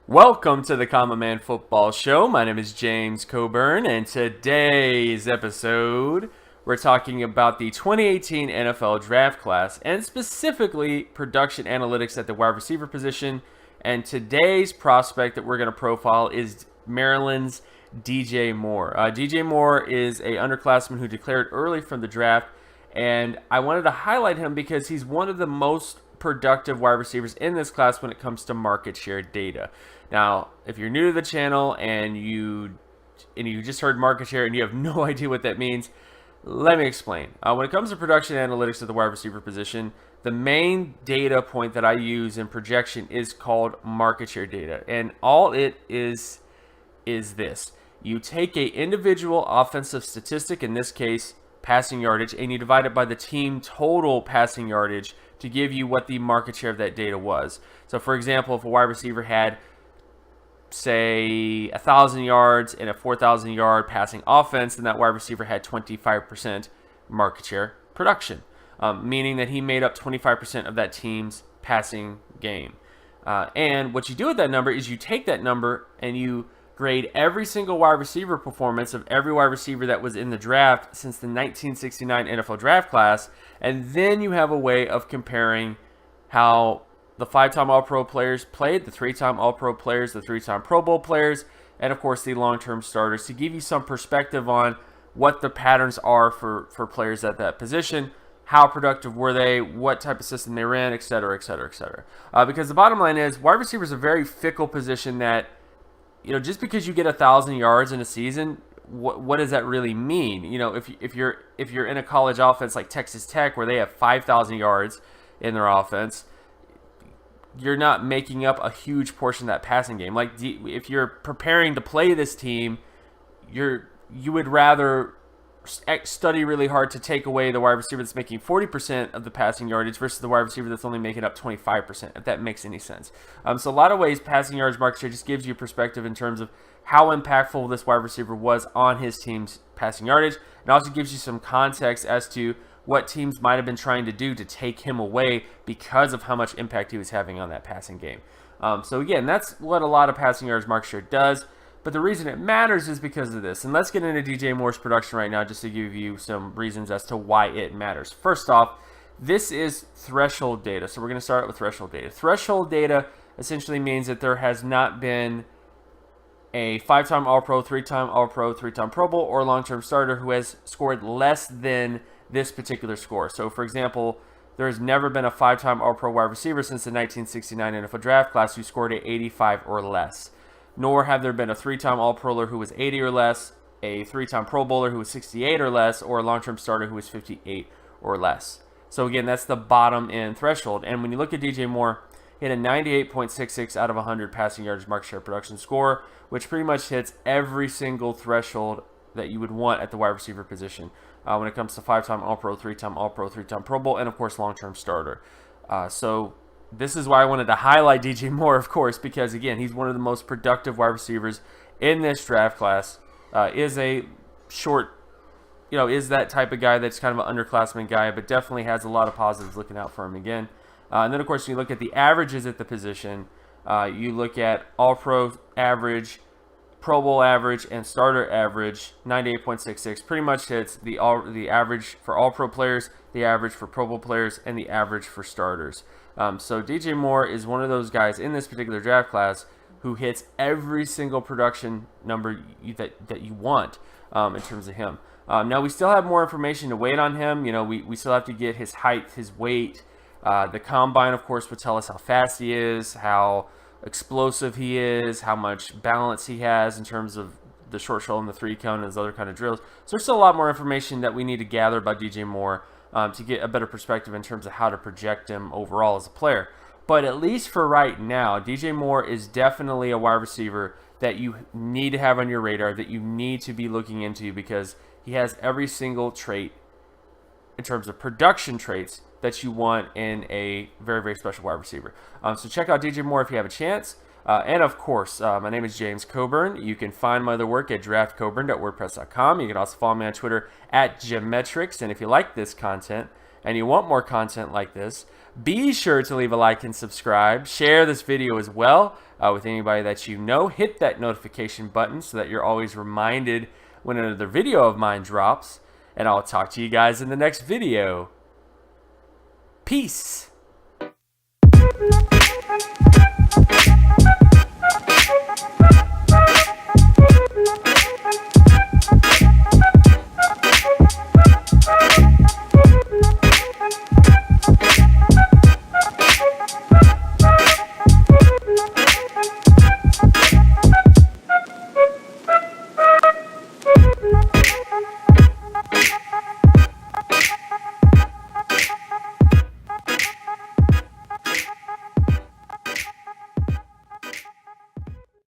Welcome to the Common Man Football Show. My name is James Coburn, and today's episode, we're talking about the 2018 NFL Draft Class, and specifically production analytics at the wide receiver position. And today's prospect that we're going to profile is Maryland's DJ Moore. DJ Moore is an underclassman who declared early from the draft, and I wanted to highlight him because he's one of the most productive wide receivers in this class when it comes to market share data. Now, if you're new to the channel and you just heard market share and you have no idea what that means, let me explain. When it comes to production analytics at the wide receiver position, the main data point that I use in projection is called market share data, and all it is this. You take an individual offensive statistic, in this case passing yardage, and you divide it by the team total passing yardage to give you what the market share of that data was. So for example, if a wide receiver had, say, 1,000 yards in a 4,000 yard passing offense, then that wide receiver had 25% market share production, meaning that he made up 25% of that team's passing game. And what you do with that number is you take that number and you grade every single wide receiver performance of every wide receiver that was in the draft since the 1969 NFL Draft Class, and then you have a way of comparing how the 5-time All-Pro players played, the 3-time All-Pro players, the 3-time Pro Bowl players, and of course the long-term starters, to give you some perspective on what the patterns are for players at that position, how productive were they, what type of system they ran, et cetera, et cetera, et cetera. Because the bottom line is, wide receiver is a very fickle position that, just because you get 1,000 yards in a season, what does that really mean? If you're in a college offense like Texas Tech, where they have 5,000 yards in their offense, you're not making up a huge portion of that passing game. Like, if you're preparing to play this team, you would rather study really hard to take away the wide receiver that's making 40% of the passing yardage versus the wide receiver that's only making up 25%, if that makes any sense. So a lot of ways, passing yards market share just gives you perspective in terms of how impactful this wide receiver was on his team's passing yardage. It also gives you some context as to what teams might have been trying to do to take him away because of how much impact he was having on that passing game. So again, that's what a lot of passing yards market share does. But the reason it matters is because of this. And let's get into DJ Moore's production right now just to give you some reasons as to why it matters. First off, this is threshold data. So we're going to start with threshold data. Threshold data essentially means that there has not been a 5-time All-Pro, 3-time All-Pro, 3-time Pro Bowl, or long-term starter who has scored less than this particular score. So for example, there has never been a 5-time All-Pro wide receiver since the 1969 NFL Draft Class who scored at 85 or less. Nor have there been a 3-time All-Proler who was 80 or less, a 3-time Pro Bowler who was 68 or less, or a long-term starter who was 58 or less. So again, that's the bottom end threshold. And when you look at DJ Moore, he had a 98.66 out of 100 passing yardage market share production score, which pretty much hits every single threshold that you would want at the wide receiver position when it comes to 5-time All-Pro, 3-time All-Pro, 3-time Pro Bowl, and of course long-term starter. So this is why I wanted to highlight DJ Moore, of course, because again, he's one of the most productive wide receivers in this draft class. Is a short, is that type of guy that's kind of an underclassman guy, but definitely has a lot of positives looking out for him again. And then, of course, when you look at the averages at the position, you look at All-Pro average, Pro Bowl average, and starter average, 98.66. Pretty much hits the average for All-Pro players, the average for Pro Bowl players, and the average for starters. So DJ Moore is one of those guys in this particular draft class who hits every single production number that you want in terms of him. Now, we still have more information to wait on him. We still have to get his height, his weight. The combine, of course, would tell us how fast he is, how explosive he is, how much balance he has in terms of the short shuttle and the 3-cone and those other kind of drills. So there's still a lot more information that we need to gather about DJ Moore to get a better perspective in terms of how to project him overall as a player. But at least for right now, DJ Moore is definitely a wide receiver that you need to have on your radar, that you need to be looking into, because he has every single trait in terms of production traits that you want in a very, very special wide receiver. So check out DJ Moore if you have a chance. And of course, my name is James Coburn. You can find my other work at draftcoburn.wordpress.com. You can also follow me on Twitter at Geometrics. And if you like this content and you want more content like this, Be sure to leave a like and subscribe. Share this video as well with anybody that you know. Hit that notification button so that you're always reminded when another video of mine drops. And I'll talk to you guys in the next video. Peace.